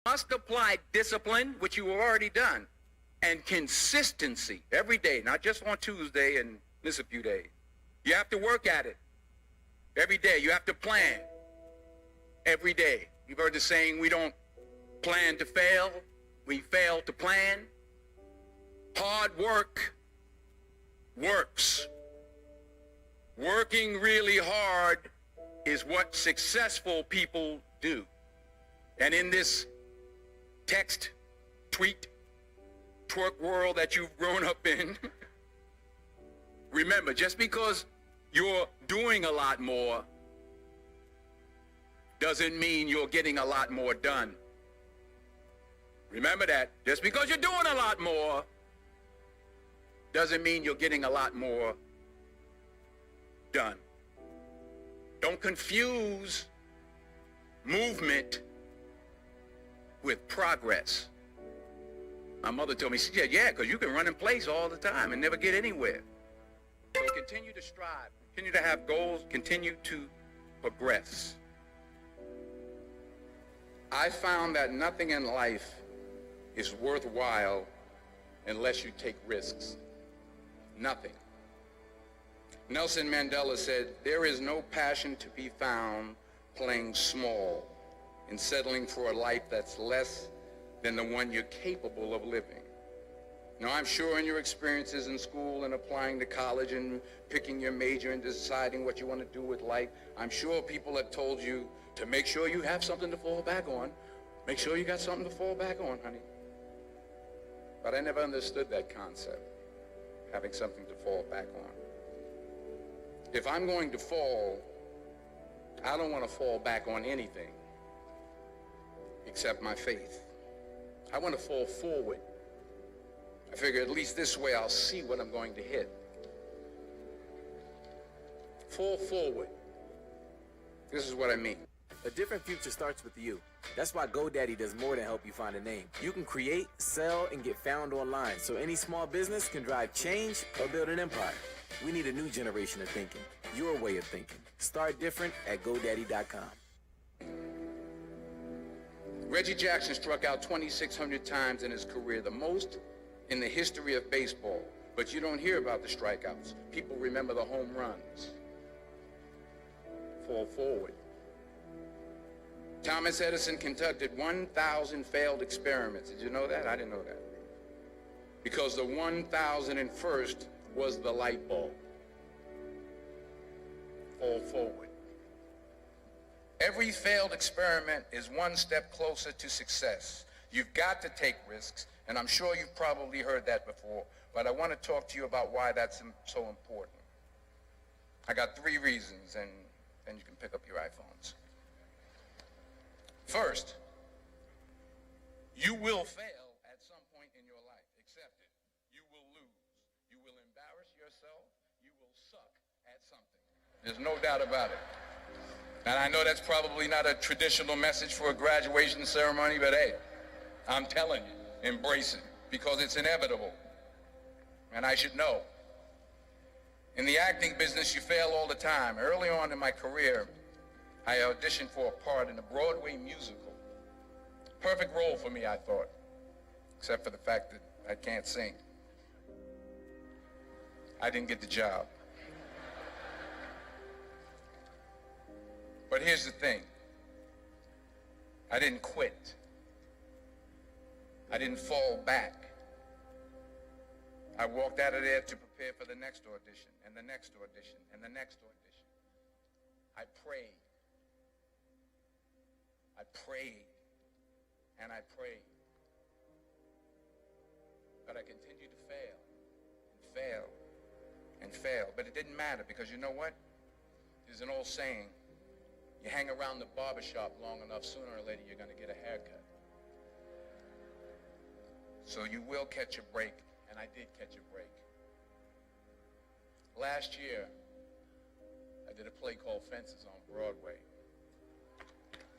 must apply discipline, which you have already done, and consistency every day, not just on Tuesday and miss a few days. You have to work at it every day. You have to plan every day. You've heard the saying, we don't plan to fail, we fail to plan. Hard work works. Working really hard is what successful people do. And in this text, tweet, twerk world that you've grown up in, remember, just because you're doing a lot more doesn't mean you're getting a lot more done. Remember that. Just because you're doing a lot more doesn't mean you're getting a lot more done. Don't confuse movement with progress. My mother told me, she said, yeah, because you can run in place all the time and never get anywhere. So continue to strive, continue to have goals, continue to progress. I found that nothing in life is worthwhile unless you take risks. Nothing. Nelson Mandela said, there is no passion to be found playing small and settling for a life that's less than the one you're capable of living. Now, I'm sure in your experiences in school and applying to college and picking your major and deciding what you want to do with life, I'm sure people have told you to make sure you have something to fall back on. Make sure you got something to fall back on, honey. But I never understood that concept, having something to fall back on. If I'm going to fall, I don't want to fall back on anything except my faith. I want to fall forward. I figure at least this way I'll see what I'm going to hit. Fall forward. This is what I mean. A different future starts with you. That's why GoDaddy does more than help you find a name. You can create, sell, and get found online, so any small business can drive change or build an empire. We need a new generation of thinking, your way of thinking. Start different at GoDaddy.com. Reggie Jackson struck out 2,600 times in his career, the most in the history of baseball. But you don't hear about the strikeouts. People remember the home runs. Fall forward. Thomas Edison conducted 1,000 failed experiments. Did you know that? I didn't know that. Because the 1,001st was the light bulb. Fall forward. Every failed experiment is one step closer to success. You've got to take risks, and I'm sure you've probably heard that before, but I want to talk to you about why that's so important. I got 3 reasons, and then you can pick up your iPhones. First, you will fail at some point in your life. Accept it. You will lose. You will embarrass yourself. You will suck at something. There's no doubt about it. And I know that's probably not a traditional message for a graduation ceremony, but hey, I'm telling you, embrace it, because it's inevitable. And I should know. In the acting business, you fail all the time. Early on in my career, I auditioned for a part in a Broadway musical. Perfect role for me, I thought, except for the fact that I can't sing. I didn't get the job. But here's the thing. I didn't quit. I didn't fall back. I walked out of there to prepare for the next audition, and the next audition, and the next audition. I prayed. I prayed, and I prayed. But I continued to fail, and fail, and fail. But it didn't matter, because you know what? There's an old saying, you hang around the barbershop long enough, sooner or later you're going to get a haircut. So you will catch a break, and I did catch a break. Last year, I did a play called Fences on Broadway.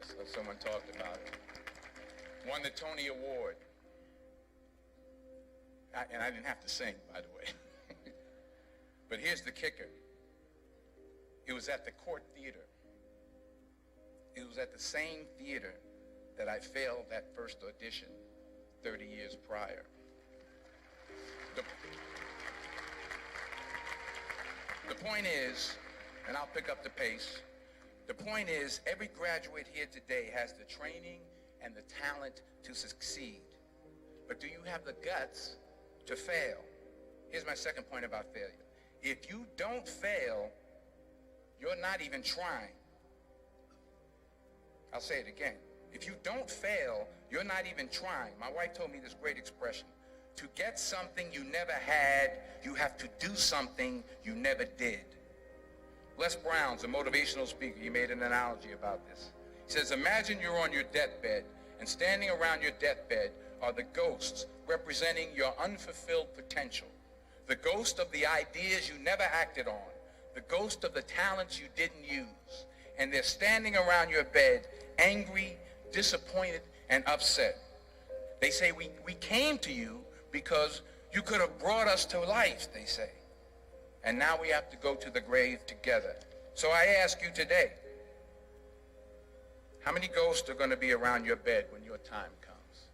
So someone talked about it. Won the Tony Award. And I didn't have to sing, by the way. But here's the kicker. It was at the Court Theater. It was at the same theater that I failed that first audition 30 years prior. The point is, and I'll pick up the pace, the point is every graduate here today has the training and the talent to succeed. But do you have the guts to fail? Here's my second point about failure. If you don't fail, you're not even trying. I'll say it again. If you don't fail, you're not even trying. My wife told me this great expression. To get something you never had, you have to do something you never did. Les Brown's a motivational speaker. He made an analogy about this. He says, imagine you're on your deathbed, and standing around your deathbed are the ghosts representing your unfulfilled potential. The ghost of the ideas you never acted on. The ghost of the talents you didn't use. And they're standing around your bed, angry, disappointed, and upset. They say, we came to you because you could have brought us to life, they say. And now we have to go to the grave together. So I ask you today, how many ghosts are going to be around your bed when your time comes?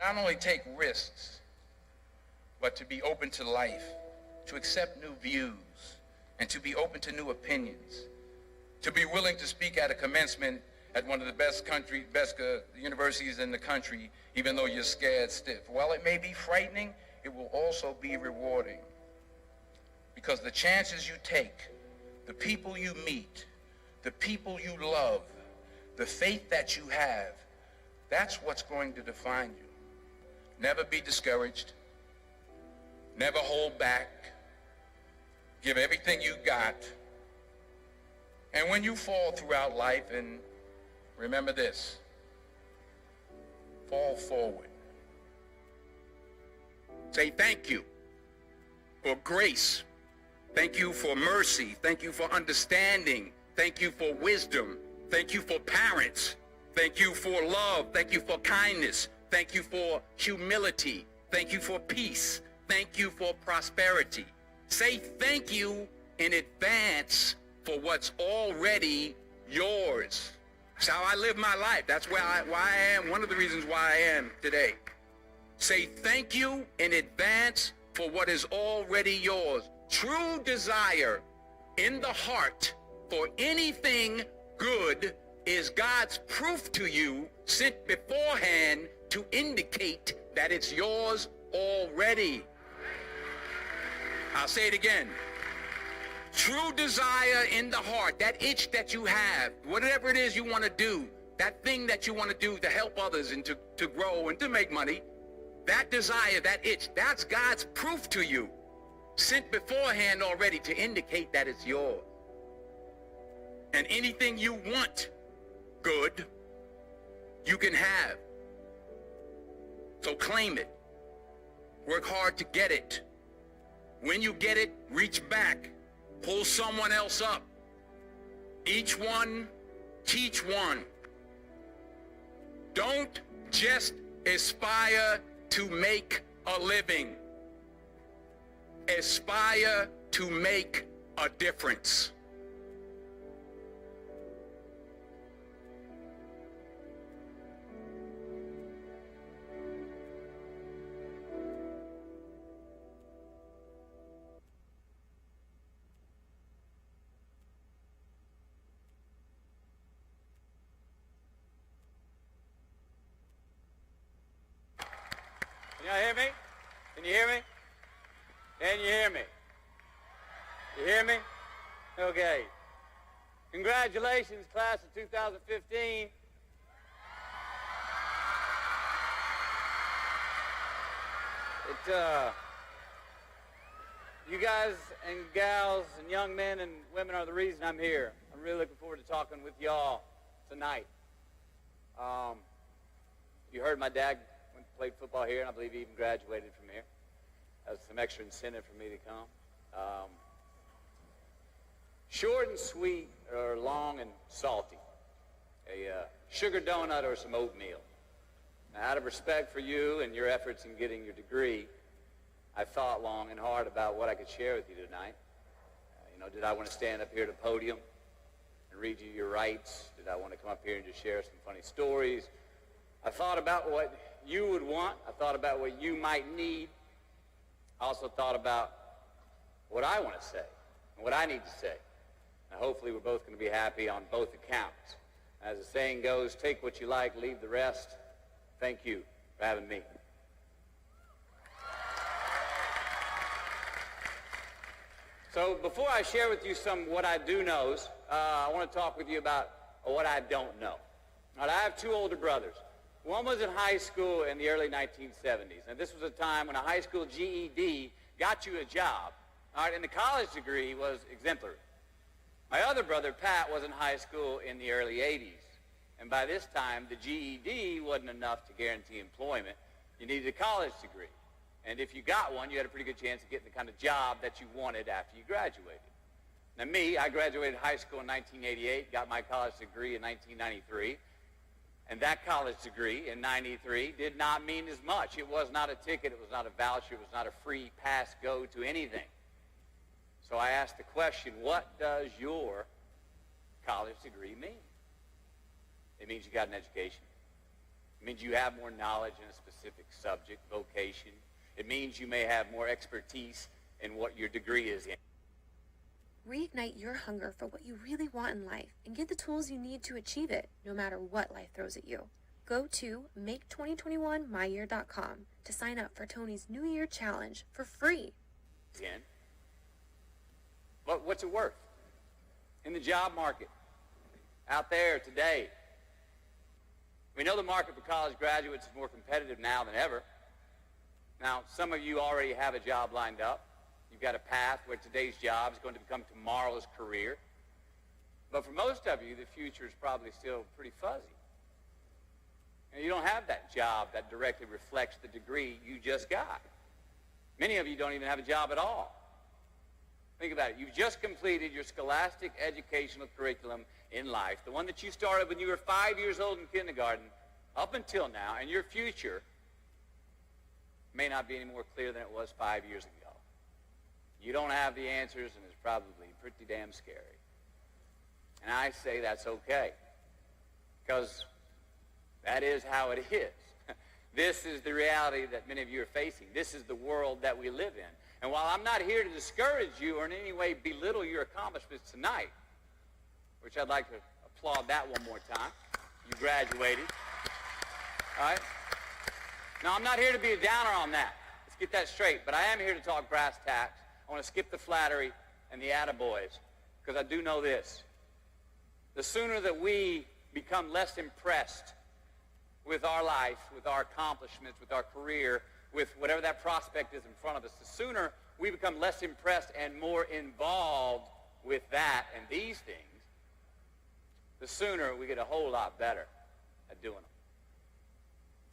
Not only take risks, but to be open to life, to accept new views, and to be open to new opinions, to be willing to speak at a commencement at one of the best universities in the country, even though you're scared stiff. While it may be frightening, it will also be rewarding. Because the chances you take, the people you meet, the people you love, the faith that you have, that's what's going to define you. Never be discouraged. Never hold back. Give everything you got. And when you fall throughout life, and remember this, fall forward. Say thank you for grace. Thank you for mercy. Thank you for understanding. Thank you for wisdom. Thank you for parents. Thank you for love. Thank you for kindness. Thank you for humility. Thank you for peace. Thank you for prosperity. Say thank you in advance for what's already yours. That's how I live my life. That's why I am, one of the reasons why I am today. Say thank you in advance for what is already yours. True desire in the heart for anything good is God's proof to you sent beforehand to indicate that it's yours already. I'll say it again. True desire in the heart, that itch that you have, whatever it is you want to do, that thing that you want to do to help others and to grow and to make money, that desire, that itch, that's God's proof to you, sent beforehand already to indicate that it's yours. And anything you want good, you can have. So claim it. Work hard to get it. When you get it, reach back. Pull someone else up. Each one, teach one. Don't just aspire to make a living. Aspire to make a difference. Can y'all hear me? Can you hear me? Can you hear me? You hear me? Okay. Congratulations, class of 2015. You guys and gals and young men and women are the reason I'm here. I'm really looking forward to talking with y'all tonight. You heard my dad played football here, and I believe he even graduated from here. That was some extra incentive for me to come. Short and sweet, or long and salty. A sugar donut or some oatmeal. Now, out of respect for you and your efforts in getting your degree, I thought long and hard about what I could share with you tonight. Did I want to stand up here at a podium and read you your rights? Did I want to come up here and just share some funny stories? I thought about what you would want. I thought about what you might need. I also thought about what I want to say and what I need to say. And hopefully we're both going to be happy on both accounts. As the saying goes, take what you like, leave the rest. Thank you for having me. So before I share with you some what I do knows, I want to talk with you about what I don't know. All right, I have two older brothers. One was in high school in the early 1970s, and this was a time when a high school GED got you a job, all right, and the college degree was exemplary. My other brother, Pat, was in high school in the early 80s, and by this time, the GED wasn't enough to guarantee employment. You needed a college degree, and if you got one, you had a pretty good chance of getting the kind of job that you wanted after you graduated. Now me, I graduated high school in 1988, got my college degree in 1993, and that college degree in 93 did not mean as much. It was not a ticket, it was not a voucher, it was not a free pass go to anything. So I asked the question, what does your college degree mean? It means you got an education. It means you have more knowledge in a specific subject, vocation. It means you may have more expertise in what your degree is in. Reignite your hunger for what you really want in life and get the tools you need to achieve it, no matter what life throws at you. Go to make2021myyear.com to sign up for Tony's New Year Challenge for free. But what's it worth? In the job market, out there today, we know the market for college graduates is more competitive now than ever. Now, some of you already have a job lined up. You've got a path where today's job is going to become tomorrow's career. But for most of you, the future is probably still pretty fuzzy. And you don't have that job that directly reflects the degree you just got. Many of you don't even have a job at all. Think about it. You've just completed your scholastic educational curriculum in life, the one that you started when you were 5 years old in kindergarten up until now, and your future may not be any more clear than it was 5 years ago. You don't have the answers, and it's probably pretty damn scary. And I say that's okay, because that is how it is. This is the reality that many of you are facing. This is the world that we live in. And while I'm not here to discourage you or in any way belittle your accomplishments tonight, which I'd like to applaud that one more time. You graduated. All right? Now, I'm not here to be a downer on that. Let's get that straight. But I am here to talk brass tacks. I want to skip the flattery and the attaboys, because I do know this. The sooner that we become less impressed with our life, with our accomplishments, with our career, with whatever that prospect is in front of us, the sooner we become less impressed and more involved with that and these things, the sooner we get a whole lot better at doing them.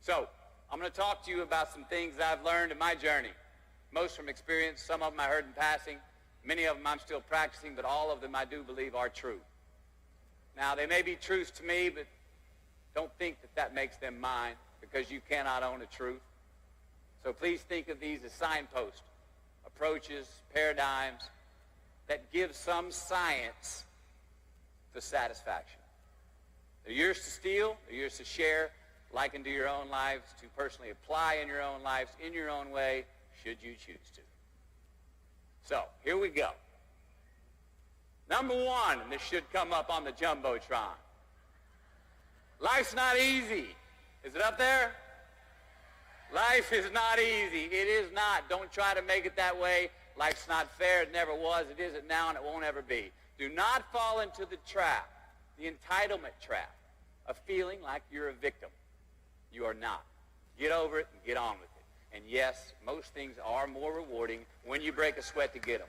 So, I'm going to talk to you about some things I've learned in my journey. Most from experience, some of them I heard in passing, many of them I'm still practicing, but all of them I do believe are true. Now, they may be truths to me, but don't think that that makes them mine, because you cannot own a truth. So please think of these as signposts, approaches, paradigms that give some science to satisfaction. They're yours to steal, they're yours to share, liken to your own lives, to personally apply in your own lives, in your own way, should you choose to. So, here we go. Number one, and this should come up on the Jumbotron. Life's not easy. Is it up there? Life is not easy. It is not. Don't try to make it that way. Life's not fair. It never was. It isn't now, and it won't ever be. Do not fall into the trap, the entitlement trap, of feeling like you're a victim. You are not. Get over it and get on with it. And yes, most things are more rewarding when you break a sweat to get them.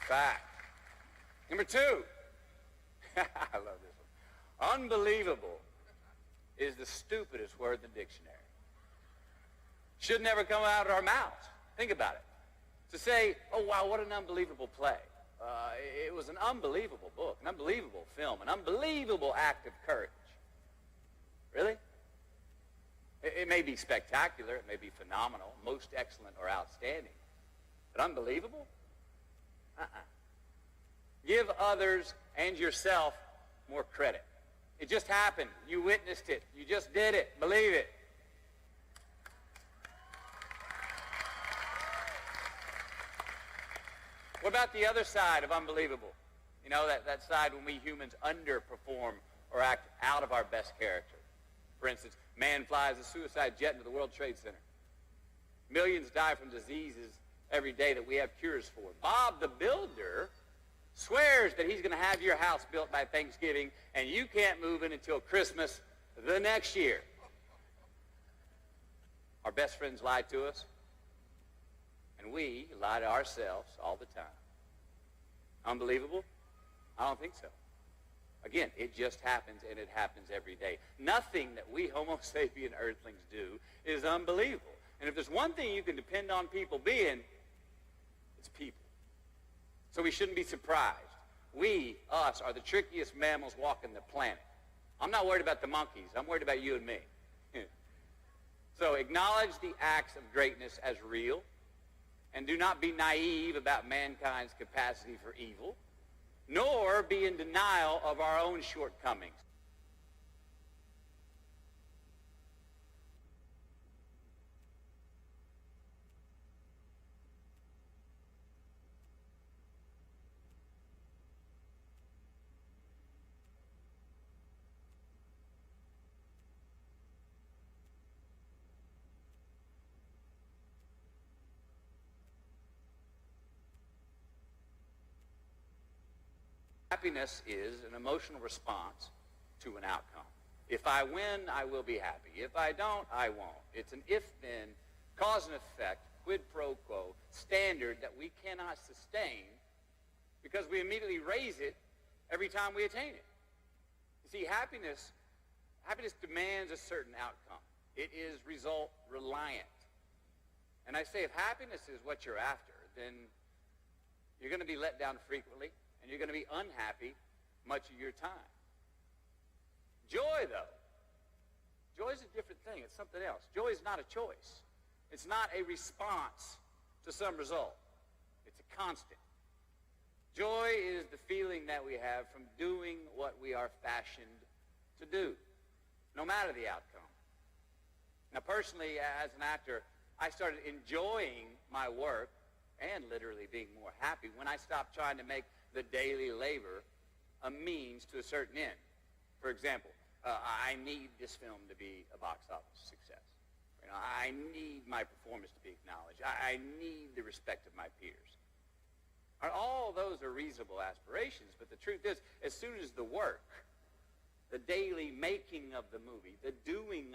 Fact. Number two. I love this one. Unbelievable is the stupidest word in the dictionary. Should never come out of our mouths. Think about it. To say, oh, wow, what an unbelievable play. It was an unbelievable book, an unbelievable film, an unbelievable act of courage. Really? It may be spectacular. It may be phenomenal, most excellent or outstanding. But unbelievable? Give others and yourself more credit. It just happened. You witnessed it. You just did it. Believe it. What about the other side of unbelievable? You know, that side when we humans underperform or act out of our best character. For instance, man flies a suicide jet into the World Trade Center. Millions die from diseases every day that we have cures for. Bob the Builder swears that he's going to have your house built by Thanksgiving, and you can't move in until Christmas the next year. Our best friends lie to us, and we lie to ourselves all the time. Unbelievable? I don't think so. Again, it just happens, and it happens every day. Nothing that we Homo sapien earthlings do is unbelievable. And if there's one thing you can depend on people being, it's people. So we shouldn't be surprised. We, us, are the trickiest mammals walking the planet. I'm not worried about the monkeys. I'm worried about you and me. So acknowledge the acts of greatness as real, and do not be naive about mankind's capacity for evil, nor be in denial of our own shortcomings. Happiness is an emotional response to an outcome. If I win, I will be happy. If I don't, I won't. It's an if-then, cause and effect, quid pro quo standard that we cannot sustain because we immediately raise it every time we attain it. You see, happiness demands a certain outcome. It is result reliant. And I say if happiness is what you're after, then you're going to be let down frequently, and you're going to be unhappy much of your time. Joy, though, joy is a different thing. It's something else. Joy is not a choice. It's not a response to some result. It's a constant. Joy is the feeling that we have from doing what we are fashioned to do, no matter the outcome. Now, personally, as an actor, I started enjoying my work and literally being more happy when I stopped trying to make the daily labor a means to a certain end. For example, I need this film to be a box office success. You know, I need my performance to be acknowledged. I need the respect of my peers. All those are reasonable aspirations, but the truth is, as soon as the work, the daily making of the movie, the doing